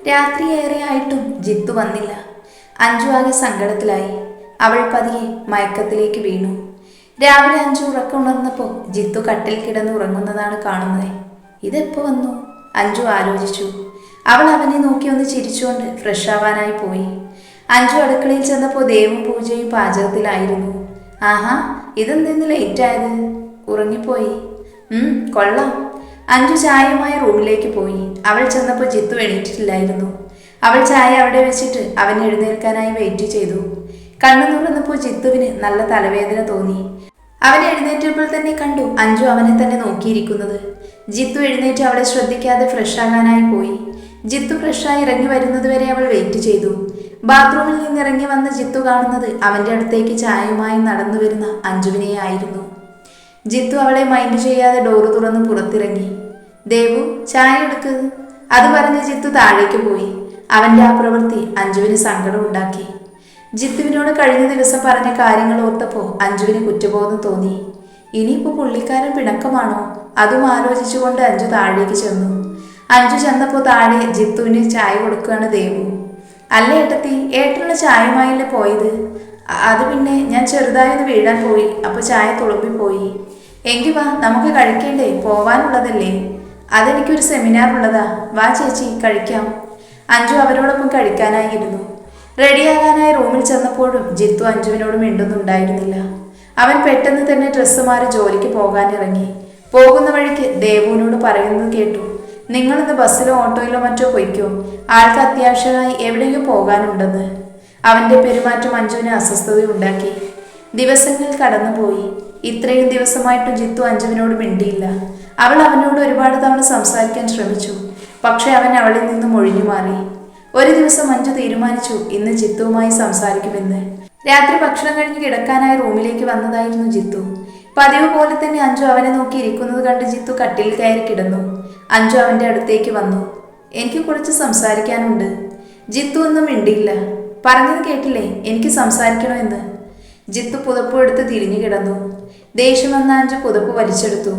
രാത്രിയേറെയായിട്ടും ജിത്തു വന്നില്ല. അഞ്ജു ആകെ സങ്കടത്തിലായി. അവൾ പതിയെ മയക്കത്തിലേക്ക് വീണു. രാവിലെ അഞ്ജു ഉറക്കമുണർന്നപ്പോൾ ജിത്തു കട്ടിൽ കിടന്ന് ഉറങ്ങുന്നതാണ് കാണുന്നത്. ഇതെപ്പോ വന്നു? അഞ്ജു ആലോചിച്ചു. അവൾ അവനെ നോക്കി ഒന്ന് ചിരിച്ചുകൊണ്ട് ഫ്രഷ് ആവാനായി പോയി. അഞ്ജു അടുക്കളയിൽ ചെന്നപ്പോൾ ദേവും പൂജയും പാചകത്തിലായിരുന്നു. ആഹാ, ഇതെന്തെന്ന് ലേറ്റ് ആയത്? ഉറങ്ങിപ്പോയി. കൊള്ളാം. അഞ്ജു ചായയുമായി റൂമിലേക്ക് പോയി. അവൾ ചെന്നപ്പോൾ ജിത്തു എണീറ്റിട്ടില്ലായിരുന്നു. അവൾ ചായ അവിടെ വെച്ചിട്ട് അവൻ എഴുന്നേൽക്കാനായി വെയിറ്റ് ചെയ്തു. കണ്ണു തുറന്നപ്പോൾ ജിത്തുവിന് നല്ല തലവേദന തോന്നി. അവൻ എഴുന്നേറ്റപ്പോൾ തന്നെ കണ്ടു അഞ്ജു അവനെ തന്നെ നോക്കിയിരിക്കുന്നത്. ജിത്തു എഴുന്നേറ്റ് അവളെ ശ്രദ്ധിക്കാതെ ഫ്രഷ് ആകാനായി പോയി. ജിത്തു ഫ്രഷായി ഇറങ്ങി വരുന്നതുവരെ അവൾ വെയിറ്റ് ചെയ്തു. ബാത്റൂമിൽ നിന്നിറങ്ങി വന്ന ജിത്തു കാണുന്നത് അവന്റെ അടുത്തേക്ക് ചായയുമായി നടന്നു വരുന്ന അഞ്ജുവിനെ ആയിരുന്നു. ജിത്തു അവളെ മൈൻഡ് ചെയ്യാതെ ഡോറ് തുറന്ന് പുറത്തിറങ്ങി. ദേവു, ചായ എടുക്ക്. അത് പറഞ്ഞ് ജിത്തു താഴേക്ക് പോയി. അവന്റെ ആ പ്രവൃത്തി അഞ്ജുവിന് സങ്കടം ഉണ്ടാക്കി. ജിത്തുവിനോട് കഴിഞ്ഞ ദിവസം പറഞ്ഞ കാര്യങ്ങൾ ഓർത്തപ്പോൾ അഞ്ജുവിന് കുറ്റബോധം തോന്നി. ഇനിയിപ്പോൾ പുള്ളിക്കാരൻ പിണക്കമാണോ? അതും ആലോചിച്ചുകൊണ്ട് അഞ്ജു താഴേക്ക് ചെന്നു. അഞ്ജു ചെന്നപ്പോൾ താഴെ ജിത്തുവിന് ചായ കൊടുക്കുകയാണ് ദേവു. അല്ല ഏട്ടത്തി, ഏട്ടനുള്ള ചായയുമായില്ലേ പോയത്? അത് പിന്നെ ഞാൻ ചെറുതായൊന്ന് വീഴാൻ പോയി, അപ്പോൾ ചായ തുളുമ്പിപ്പോയി. എങ്കിൽ വാ, നമുക്ക് കഴിക്കേണ്ടേ? പോവാനുള്ളതല്ലേ? അതെനിക്കൊരു സെമിനാർ ഉള്ളതാ. വാ ചേച്ചി, കഴിക്കാം. അഞ്ജു അവരോടൊപ്പം കഴിക്കാനായിരുന്നു. റെഡിയാകാനായി റൂമിൽ ചെന്നപ്പോഴും ജിത്തു അഞ്ജുവിനോട് മിണ്ടുന്നുണ്ടായിരുന്നില്ല. അവൻ പെട്ടെന്ന് തന്നെ ഡ്രസ്സ് മാറി ജോലിക്ക് പോകാനിറങ്ങി. പോകുന്ന വഴിക്ക് ദേവുവിനോട് പറയുന്നത് കേട്ടു. നിങ്ങളിന്ന് ബസ്സിലോ ഓട്ടോയിലോ മറ്റോ പൊയ്ക്കോ, ആൾക്ക് അത്യാവശ്യമായി എവിടെയോ പോകാനുണ്ടെന്ന്. അവന്റെ പെരുമാറ്റം അഞ്ജുവിന് അസ്വസ്ഥതയുണ്ടാക്കി. ദിവസങ്ങൾ കടന്നുപോയി. ഇത്രയും ദിവസമായിട്ടും ജിത്തു അഞ്ജുവിനോട് മിണ്ടിയില്ല. അവൾ അവനോട് ഒരുപാട് തവണ സംസാരിക്കാൻ ശ്രമിച്ചു. പക്ഷെ അവൻ അവളിൽ നിന്നും ഒഴിഞ്ഞു മാറി. ഒരു ദിവസം അഞ്ജു തീരുമാനിച്ചു ഇന്ന് ജിത്തുവുമായി സംസാരിക്കുമെന്ന്. രാത്രി ഭക്ഷണം കഴിഞ്ഞ് കിടക്കാനായി റൂമിലേക്ക് വന്നതായിരുന്നു ജിത്തു. പതിവ് പോലെ തന്നെ അഞ്ജു അവനെ നോക്കി ഇരിക്കുന്നത് കണ്ട് ജിത്തു കട്ടിൽ കയറി കിടന്നു. അഞ്ജു അവന്റെ അടുത്തേക്ക് വന്നു. എനിക്ക് കുറച്ച് സംസാരിക്കാനുണ്ട്. ജിത്തു ഒന്നും മിണ്ടിയില്ല. പറഞ്ഞത് കേട്ടില്ലേ, എനിക്ക് സംസാരിക്കണമെന്ന്. ജിത്തു പുതപ്പ് എടുത്ത് തിരിഞ്ഞു കിടന്നു. ദേഷ്യം വന്ന അഞ്ജു പുതപ്പ് വലിച്ചെടുത്തു.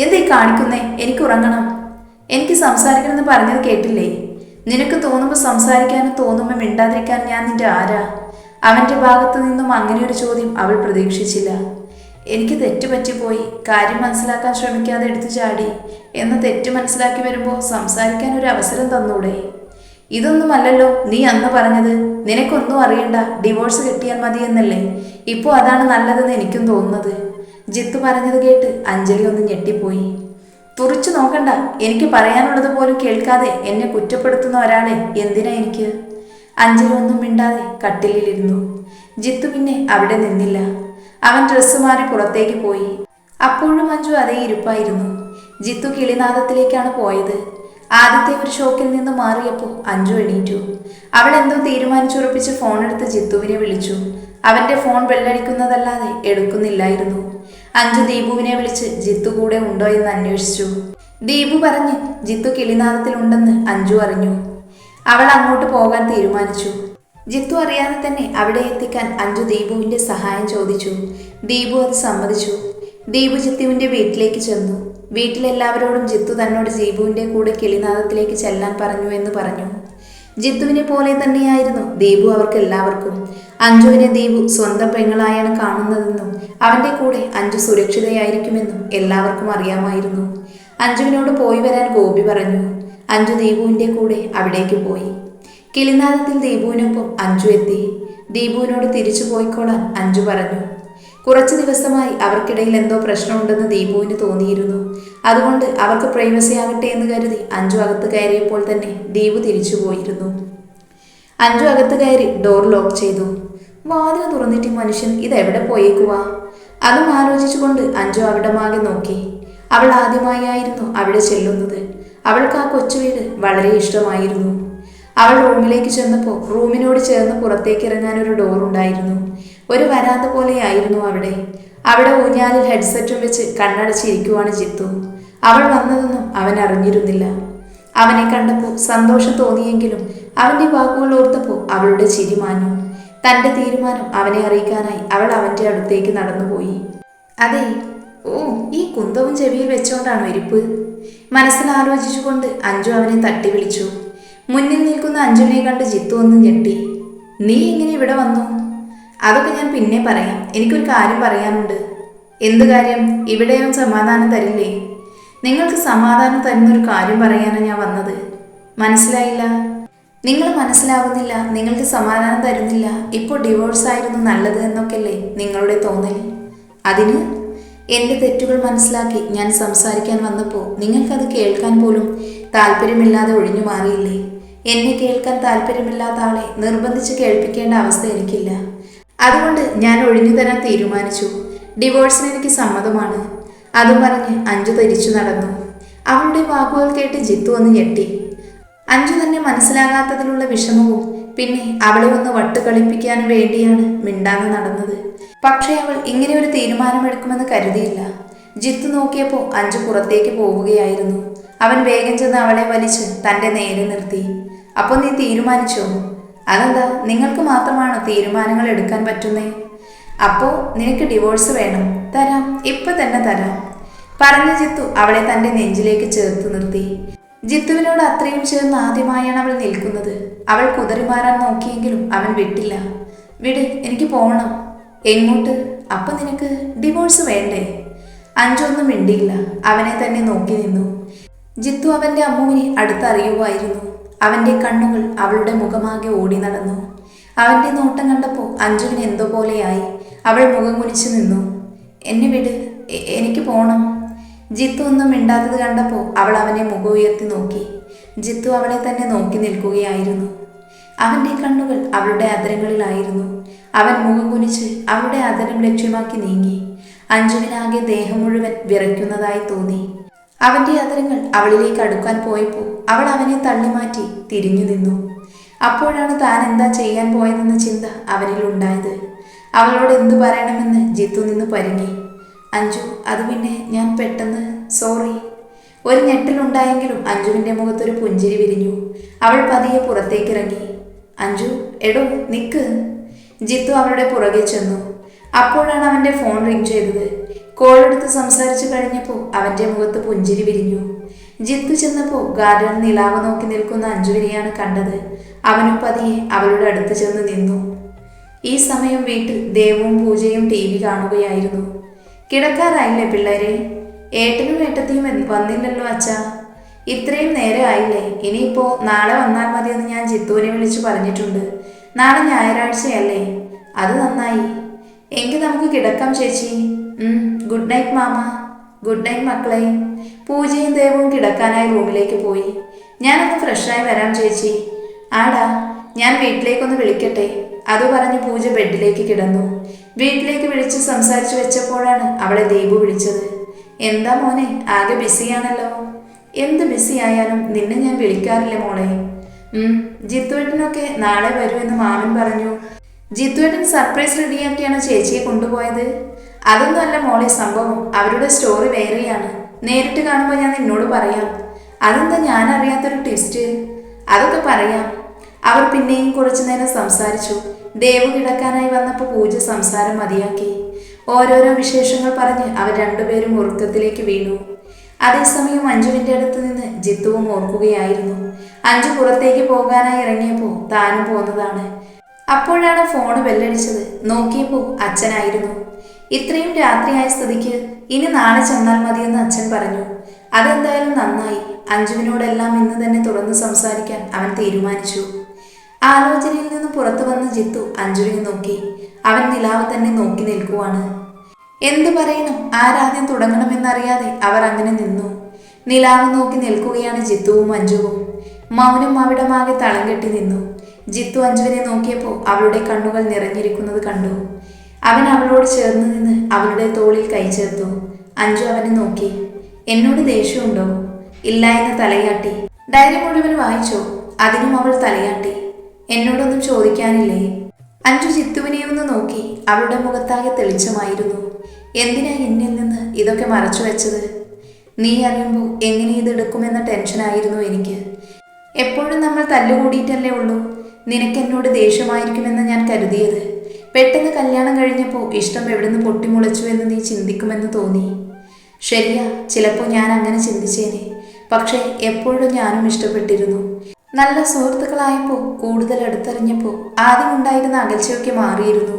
എന്തേ കാണിക്കുന്നേ? എനിക്ക് ഉറങ്ങണം. എനിക്ക് സംസാരിക്കണമെന്ന് പറഞ്ഞത് കേട്ടില്ലേ? നിനക്ക് തോന്നുമ്പോൾ സംസാരിക്കാനും തോന്നുമ്പോൾ മിണ്ടാതിരിക്കാനും ഞാൻ നിന്റെ ആരാ? അവന്റെ ഭാഗത്തു നിന്നും അങ്ങനെ ഒരു ചോദ്യം അവൾ പ്രതീക്ഷിച്ചില്ല. എനിക്ക് തെറ്റുപറ്റിപ്പോയി. കാര്യം മനസ്സിലാക്കാൻ ശ്രമിക്കാതെ എടുത്തു ചാടി. എന്ന് തെറ്റ് മനസ്സിലാക്കി വരുമ്പോൾ സംസാരിക്കാൻ ഒരു അവസരം തന്നൂടെ? ഇതൊന്നുമല്ലല്ലോ നീ അന്ന് പറഞ്ഞത്. നിനക്കൊന്നും അറിയണ്ട, ഡിവോഴ്സ് കിട്ടിയാൽ മതി എന്നല്ലേ? ഇപ്പോൾ അതാണ് നല്ലതെന്ന് എനിക്കും തോന്നുന്നത്. ജിത്തു പറഞ്ഞത് കേട്ട് അഞ്ജലി ഒന്ന് ഞെട്ടിപ്പോയി. തുറിച്ചു നോക്കണ്ട. എനിക്ക് പറയാനുള്ളത് പോലും കേൾക്കാതെ എന്നെ കുറ്റപ്പെടുത്തുന്ന ഒരാളെ എന്തിനാ എനിക്ക്? അഞ്ജലി ഒന്നും മിണ്ടാതെ കട്ടിലിരുന്നു. ജിത്തു പിന്നെ അവിടെ നിന്നില്ല. അവൻ ഡ്രസ്സ് മാറി പുറത്തേക്ക് പോയി. അപ്പോഴും അഞ്ജു അതേ ഇരിപ്പായിരുന്നു. ജിത്തു കിളിനാദത്തിലേക്കാണ് പോയത്. ആദ്യത്തെ ഒരു ഷോക്കിൽ നിന്ന് മാറിയപ്പോൾ അഞ്ജു എണീറ്റു. അവൾ എന്തോ തീരുമാനിച്ചുറപ്പിച്ച് ഫോൺ എടുത്ത് ജിത്തുവിനെ വിളിച്ചു. അവന്റെ ഫോൺ ബെല്ലടിക്കുന്നതല്ലാതെ എടുക്കുന്നില്ലായിരുന്നു. അഞ്ജു ദീപുവിനെ വിളിച്ച് ജിത്തു കൂടെ ഉണ്ടോ എന്ന് അന്വേഷിച്ചു. ദീപു പറഞ്ഞ് ജിത്തു കിളിനാദത്തിലുണ്ടെന്ന് അഞ്ജു അറിഞ്ഞു. അവൾ അങ്ങോട്ട് പോകാൻ തീരുമാനിച്ചു. ജിത്തു അറിയാതെ തന്നെ അവിടെ എത്തിക്കാൻ അഞ്ജു ദീപുവിന്റെ സഹായം ചോദിച്ചു. ദീപു അത് സമ്മതിച്ചു. ദീപു ജിത്തുവിന്റെ വീട്ടിലേക്ക് ചെന്നു. വീട്ടിലെല്ലാവരോടും ജിത്തു തന്നോട് ദീപുവിന്റെ കൂടെ കിളിനാദത്തിലേക്ക് ചെല്ലാൻ പറഞ്ഞു എന്ന് പറഞ്ഞു. ജിത്തുവിനെ പോലെ തന്നെയായിരുന്നു ദീപു അവർക്ക് എല്ലാവർക്കും. അഞ്ജുവിനെ ദീപു സ്വന്തം പെങ്ങളായാണ് കാണുന്നതെന്നും അവന്റെ കൂടെ അഞ്ജു സുരക്ഷിതയായിരിക്കുമെന്നും എല്ലാവർക്കും അറിയാമായിരുന്നു. അഞ്ജുവിനോട് പോയി വരാൻ ഗോപി പറഞ്ഞു. അഞ്ജു ദീപുവിന്റെ കൂടെ അവിടേക്ക് പോയി. കിളിനാദത്തിൽ ദീപുവിനൊപ്പം അഞ്ജു എത്തി. ദീപുവിനോട് തിരിച്ചു പോയിക്കോളാൻ അഞ്ജു പറഞ്ഞു. കുറച്ചു ദിവസമായി അവർക്കിടയിൽ എന്തോ പ്രശ്നമുണ്ടെന്ന് ദീപുവിന് തോന്നിയിരുന്നു. അതുകൊണ്ട് അവർക്ക് പ്രൈവസി ആകട്ടെ എന്ന് കരുതി അഞ്ജു അകത്ത് കയറിയപ്പോൾ തന്നെ ദീപു തിരിച്ചു പോയിരുന്നു. അഞ്ജു അകത്ത് കയറി ഡോർ ലോക്ക് ചെയ്തു. വാതിൽ തുറന്നിട്ട് മനുഷ്യൻ ഇതെവിടെ പോയേക്കുവാ? അതും ആലോചിച്ചുകൊണ്ട് അഞ്ജു അവിടമാകെ നോക്കി. അവൾ ആദ്യമായായിരുന്നു അവിടെ ചെല്ലുന്നത്. അവൾക്ക് ആ കൊച്ചു വീട് വളരെ ഇഷ്ടമായിരുന്നു. അവൾ റൂമിലേക്ക് ചെന്നപ്പോൾ റൂമിനോട് ചേർന്ന് പുറത്തേക്ക് ഇറങ്ങാൻ ഒരു ഡോർ ഉണ്ടായിരുന്നു. ഒരു വരാന്ത പോലെയായിരുന്നു അവിടെ. അവിടെ ഊഞ്ഞാലിൽ ഹെഡ്സെറ്റും വെച്ച് കണ്ണടച്ചിരിക്കുവാണ് ജിത്തു. അവൾ വന്നതൊന്നും അവൻ അറിഞ്ഞിരുന്നില്ല. അവനെ കണ്ടപ്പോൾ സന്തോഷം തോന്നിയെങ്കിലും അവന്റെ വാക്കുകൾ ഓർത്തപ്പോൾ അവളുടെ ചിരി മാഞ്ഞു. തന്റെ തീരുമാനം അവനെ അറിയിക്കാനായി അവൾ അവന്റെ അടുത്തേക്ക് നടന്നുപോയി. അതെ, ഓ, ഈ കുന്തവും ചെവിയിൽ വെച്ചോണ്ടാണോ ഇരിപ്പ്? മനസ്സിൽ ആലോചിച്ചുകൊണ്ട് അഞ്ജു അവനെ തട്ടി വിളിച്ചു. മുന്നിൽ നിൽക്കുന്ന അഞ്ജുവിനെ കണ്ട് ജിത്തു ഒന്ന് ഞെട്ടി. നീ എങ്ങനെ ഇവിടെ വന്നു? അതൊക്കെ ഞാൻ പിന്നെ പറയാം, എനിക്കൊരു കാര്യം പറയാനുണ്ട്. എന്ത് കാര്യം? ഇവിടെയും സമാധാനം തരില്ലേ? നിങ്ങൾക്ക് സമാധാനം തരുന്നൊരു കാര്യം പറയാനാണ് ഞാൻ വന്നത്. മനസ്സിലായില്ല? നിങ്ങൾ മനസ്സിലാവുന്നില്ല, നിങ്ങൾക്ക് സമാധാനം തരുന്നില്ല. ഇപ്പോൾ ഡിവോഴ്സ് ആയിരുന്നു നല്ലത് എന്നൊക്കെയല്ലേ നിങ്ങളുടെ തോന്നൽ? അതിന് എൻ്റെ തെറ്റുകൾ മനസ്സിലാക്കി ഞാൻ സംസാരിക്കാൻ വന്നപ്പോൾ നിങ്ങൾക്കത് കേൾക്കാൻ പോലും താല്പര്യമില്ലാതെ ഒഴിഞ്ഞു മാറിയില്ലേ? എന്നെ കേൾക്കാൻ താല്പര്യമില്ലാത്ത ആളെ നിർബന്ധിച്ച് കേൾപ്പിക്കേണ്ട അവസ്ഥ എനിക്കില്ല. അതുകൊണ്ട് ഞാൻ ഒഴിഞ്ഞു തരാൻ തീരുമാനിച്ചു. ഡിവോഴ്സിന് എനിക്ക് സമ്മതമാണ്. അതും പറഞ്ഞ് അഞ്ജു തിരിച്ചു നടന്നു. അവളുടെ വാക്കുകൾ കേട്ട് ജിത്തു ഒന്ന് ഞെട്ടി. അഞ്ജു തന്നെ മനസ്സിലാകാത്തതിലുള്ള വിഷമവും പിന്നെ അവളെ ഒന്ന് വട്ടുകളിപ്പിക്കാൻ വേണ്ടിയാണ് മിണ്ടാതെ നടന്നത്. പക്ഷേ അവൾ ഇങ്ങനെ ഒരു തീരുമാനമെടുക്കുമെന്ന് കരുതിയില്ല. ജിത്തു നോക്കിയപ്പോൾ അഞ്ജു പുറത്തേക്ക് പോവുകയായിരുന്നു. അവൻ വേഗം ചെന്ന് അവളെ വലിച്ച് തൻ്റെ നേരെ നിർത്തി. അപ്പോൾ നീ തീരുമാനിച്ചോ? അതെന്താ, നിങ്ങൾക്ക് മാത്രമാണോ തീരുമാനങ്ങൾ എടുക്കാൻ പറ്റുന്നേ? അപ്പോൾ നിനക്ക് ഡിവോഴ്സ് വേണം? തരാം, ഇപ്പൊ തന്നെ തരാം, പറഞ്ഞ ജിത്തു അവളെ തൻ്റെ നെഞ്ചിലേക്ക് ചേർത്ത് നിർത്തി. ജിത്തുവിനോട് അത്രയും ചേർന്ന് ആദ്യമായാണ് അവൾ നിൽക്കുന്നത്. അവൾ കുതറിമാറാൻ നോക്കിയെങ്കിലും അവൻ വിട്ടില്ല. വിട്, എനിക്ക് പോകണം. എങ്ങോട്ട്? അപ്പൊ നിനക്ക് ഡിവോഴ്സ് വേണ്ടേ? അഞ്ചൊന്നും മിണ്ടിയില്ല, അവനെ തന്നെ നോക്കി നിന്നു. ജിത്തു അവന്റെ അമ്മുവിനെ അടുത്തറിയുമായിരുന്നു. അവന്റെ കണ്ണുകൾ അവളുടെ മുഖമാകെ ഓടി നടന്നു. അവന്റെ നോട്ടം കണ്ടപ്പോൾ അഞ്ജുവിന് എന്തോ പോലെയായി. അവൾ മുഖം കുനിച്ചു നിന്നു. എന്നെ വിട്, എനിക്ക് പോണം. ജിത്തു ഒന്നും മിണ്ടാത്തത് കണ്ടപ്പോൾ അവൾ അവനെ മുഖം ഉയർത്തി നോക്കി. ജിത്തു അവളെ തന്നെ നോക്കി നിൽക്കുകയായിരുന്നു. അവന്റെ കണ്ണുകൾ അവളുടെ അധരങ്ങളിലായിരുന്നു. അവൻ മുഖം കുനിച്ച് അവളുടെ അധരം ലക്ഷ്യമാക്കി നീങ്ങി. അഞ്ജുവിനാകെ ദേഹം മുഴുവൻ വിറയ്ക്കുന്നതായി തോന്നി. അവന്റെ അധരങ്ങൾ അവളിലേക്ക് അടുക്കാൻ പോയപ്പോൾ അവൾ അവനെ തള്ളിമാറ്റി തിരിഞ്ഞു നിന്നു. അപ്പോഴാണ് താൻ എന്താ ചെയ്യാൻ പോയതെന്ന ചിന്ത അവനിൽ ഉണ്ടായത്. അവളോട് എന്തു പറയണമെന്ന് ജിത്തു നിന്ന് പരുങ്ങി. അഞ്ജു, അത് പിന്നെ ഞാൻ പെട്ടെന്ന്, സോറി. ഒരു ഞെട്ടലുണ്ടായെങ്കിലും അഞ്ജുവിൻ്റെ മുഖത്തൊരു പുഞ്ചിരി വിരിഞ്ഞു. അവൾ പതിയെ പുറത്തേക്കിറങ്ങി. അഞ്ജു, എടോ നിക്ക്. ജിത്തു അവളുടെ പുറകെ ചെന്നു. അപ്പോഴാണ് അവൻ്റെ ഫോൺ റിങ് ചെയ്തത്. കോളെടുത്ത് സംസാരിച്ചു കഴിഞ്ഞപ്പോൾ അവൻ്റെ മുഖത്ത് പുഞ്ചിരി വിരിഞ്ഞു. ജിത്തു ചെന്നപ്പോൾ ഗാർഡൻ നിലാവ് നോക്കി നിൽക്കുന്ന അഞ്ജുവിനെയാണ് കണ്ടത്. അവനും പതിയെ അവളുടെ അടുത്ത് ചെന്ന് നിന്നു. ഈ സമയം വീട്ടിൽ ദേവും പൂജയും TV കാണുകയായിരുന്നു. കിടക്കാറായില്ലേ പിള്ളേരെ? ഏട്ടനും ഏട്ടത്തിയും വന്നില്ലല്ലോ അച്ഛാ. ഇത്രയും നേരം ആയില്ലേ? ഇനിയിപ്പോൾ നാളെ വന്നാൽ മതിയെന്ന് ഞാൻ ജിത്തുവിനെ വിളിച്ചു പറഞ്ഞിട്ടുണ്ട്. നാളെ ഞായറാഴ്ചയല്ലേ? അത് നന്നായി. എങ്കിൽ നമുക്ക് കിടക്കാം ചേച്ചി. Good night mama. Good night മക്കളെ. പൂജയും ദേവും കിടക്കാനായി റൂമിലേക്ക് പോയി. ഞാനൊന്ന് ഫ്രഷായി വരാം ചേച്ചി. ആടാ, ഞാൻ വീട്ടിലേക്കൊന്ന് വിളിക്കട്ടെ. അത് പറഞ്ഞ് പൂജ ബെഡിലേക്ക് കിടന്നു. വീട്ടിലേക്ക് വിളിച്ച് സംസാരിച്ചു വെച്ചപ്പോഴാണ് അവളെ ദീപു വിളിച്ചത്. എന്താ മോനെ, ആകെ ബിസിയാണല്ലോ. എന്ത് ബിസി ആയാലും നിന്നെ ഞാൻ വിളിക്കാറില്ല മോളെ. ജിത്തുവേട്ടനൊക്കെ നാളെ വരുമെന്ന് മാമൻ പറഞ്ഞു. ജിത്തുവേട്ടൻ സർപ്രൈസ് റെഡിയാക്കിയാണ് ചേച്ചിയെ കൊണ്ടുപോയത്. അതൊന്നും അല്ല മോളെ സംഭവം. അവരുടെ സ്റ്റോറി വേറെയാണ്. നേരിട്ട് കാണുമ്പോൾ ഞാൻ നിന്നോട് പറയാം. അതെന്താ ഞാൻ അറിയാത്തൊരു ട്വിസ്റ്റ്? അതൊക്കെ പറയാം. അവർ പിന്നെയും കുറച്ചു നേരം സംസാരിച്ചു. ദേവു കിടക്കാനായി വന്നപ്പോൾ പൂജ സംസാരം മതിയാക്കി. ഓരോരോ വിശേഷങ്ങൾ പറഞ്ഞ് അവർ രണ്ടുപേരും ഉറക്കത്തിലേക്ക് വീണു. അതേസമയം അഞ്ജുവിൻ്റെ അടുത്ത് നിന്ന് ജിത്തുവും ഓർക്കുകയായിരുന്നു. അഞ്ജു പുറത്തേക്ക് പോകാനായി ഇറങ്ങിയപ്പോൾ താനും പോന്നതാണ്. അപ്പോഴാണ് ഫോണ് ബെല്ലടിച്ചത്. നോക്കിയപ്പോൾ അച്ഛനായിരുന്നു. ഇത്രയും രാത്രിയായ സ്ഥിതിക്ക് ഇനി നാളെ ചെന്നാൽ മതിയെന്ന് അച്ഛൻ പറഞ്ഞു. അതെന്തായാലും നന്നായി. അഞ്ജുവിനോടെല്ലാം ഇന്ന് തന്നെ തുറന്ന് സംസാരിക്കാൻ അവൻ തീരുമാനിച്ചു. ആലോചനയിൽ നിന്ന് പുറത്തു വന്ന ജിത്തു അഞ്ജുവിനെ നോക്കി. അവൻ നിലാവ് തന്നെ നോക്കി നിൽക്കുവാണ്. എന്തു പറയണം, ആരാദ്യം തുടങ്ങണമെന്നറിയാതെ അവർ അങ്ങനെ നിന്നു. നിലാവ് നോക്കി നിൽക്കുകയാണ് ജിത്തുവും അഞ്ജുവും. മൗനം അവിടമാകെ തളം കെട്ടി നിന്നു. ജിത്തു അഞ്ജുവിനെ നോക്കിയപ്പോൾ അവളുടെ കണ്ണുകൾ നിറഞ്ഞിരിക്കുന്നത് കണ്ടു. അവൻ അവളോട് ചേർന്ന് നിന്ന് അവളുടെ തോളിൽ കൈ ചേർത്തു. അഞ്ജു അവനെ നോക്കി. എന്നോട് ദേഷ്യമുണ്ടോ? ഇല്ല എന്ന് തലയാട്ടി. ഡയറി മുഴുവൻ വായിച്ചോ? അതിനും അവൾ തലയാട്ടി. എന്നോടൊന്നും ചോദിക്കാനില്ലേ? അഞ്ജു ജിത്തുവിനെ ഒന്ന് നോക്കി. അവളുടെ മുഖത്താകെ തെളിച്ചമായിരുന്നു. എന്തിനാ എന്നിൽ നിന്ന് ഇതൊക്കെ മറച്ചു വെച്ചത്? നീ അറിയുമ്പോൾ എങ്ങനെ ഇതെടുക്കുമെന്ന ടെൻഷനായിരുന്നു എനിക്ക്. എപ്പോഴും നമ്മൾ തല്ലുകൂടിയിട്ടല്ലേ ഉള്ളൂ. നിനക്കെന്നോട് ദേഷ്യമായിരിക്കുമെന്ന് ഞാൻ കരുതിയത്. പെട്ടെന്ന് കല്യാണം കഴിഞ്ഞപ്പോൾ ഇഷ്ടം എവിടുന്ന് പൊട്ടിമുളച്ചു എന്ന് നീ ചിന്തിക്കുമെന്ന് തോന്നി. ശരിയാ, ചിലപ്പോൾ ഞാൻ അങ്ങനെ ചിന്തിച്ചേനെ. പക്ഷേ എപ്പോഴും ഞാനും ഇഷ്ടപ്പെട്ടിരുന്നു. നല്ല സുഹൃത്തുക്കളായപ്പോൾ കൂടുതൽ അടുത്തറിഞ്ഞപ്പോൾ ആദ്യമുണ്ടായിരുന്ന അകൽച്ചയൊക്കെ മാറിയിരുന്നു.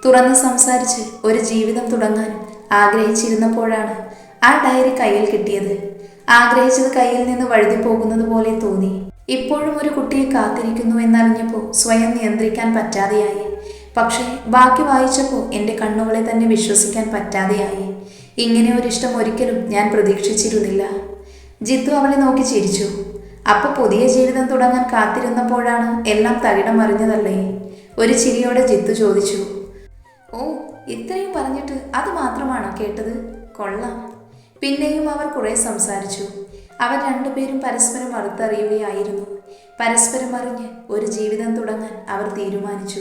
തുറന്ന് സംസാരിച്ച് ഒരു ജീവിതം തുടങ്ങാനും ആഗ്രഹിച്ചിരുന്നപ്പോഴാണ് ആ ഡയറി കയ്യിൽ കിട്ടിയത്. ആഗ്രഹിച്ചത് കയ്യിൽ നിന്ന് വഴുതി പോകുന്നത് പോലെ തോന്നി. ഇപ്പോഴും ഒരു കുട്ടിയെ കാത്തിരിക്കുന്നു എന്നറിഞ്ഞപ്പോൾ സ്വയം നിയന്ത്രിക്കാൻ പറ്റാതെയായി. പക്ഷേ ബാക്കി വായിച്ചപ്പോൾ എൻ്റെ കണ്ണുകളെ തന്നെ വിശ്വസിക്കാൻ പറ്റാതെയായി. ഇങ്ങനെ ഒരിഷ്ടം ഒരിക്കലും ഞാൻ പ്രതീക്ഷിച്ചിരുന്നില്ല. ജിത്തു അവളെ നോക്കി ചിരിച്ചു. അപ്പോൾ പുതിയ ജീവിതം തുടങ്ങാൻ കാത്തിരുന്നപ്പോഴാണ് എല്ലാം തകിടം മറിഞ്ഞതല്ലേ? ഒരു ചിരിയോടെ ജിത്തു ചോദിച്ചു. ഓ, ഇത്രയും പറഞ്ഞിട്ട് അത് മാത്രമാണോ കേട്ടത്? കൊള്ളാം. പിന്നെയും അവർ കുറെ സംസാരിച്ചു. അവർ രണ്ടുപേരും പരസ്പരം അടുത്തറിയുകയായിരുന്നു. പരസ്പരം അറിഞ്ഞ് ഒരു ജീവിതം തുടങ്ങാൻ അവർ തീരുമാനിച്ചു.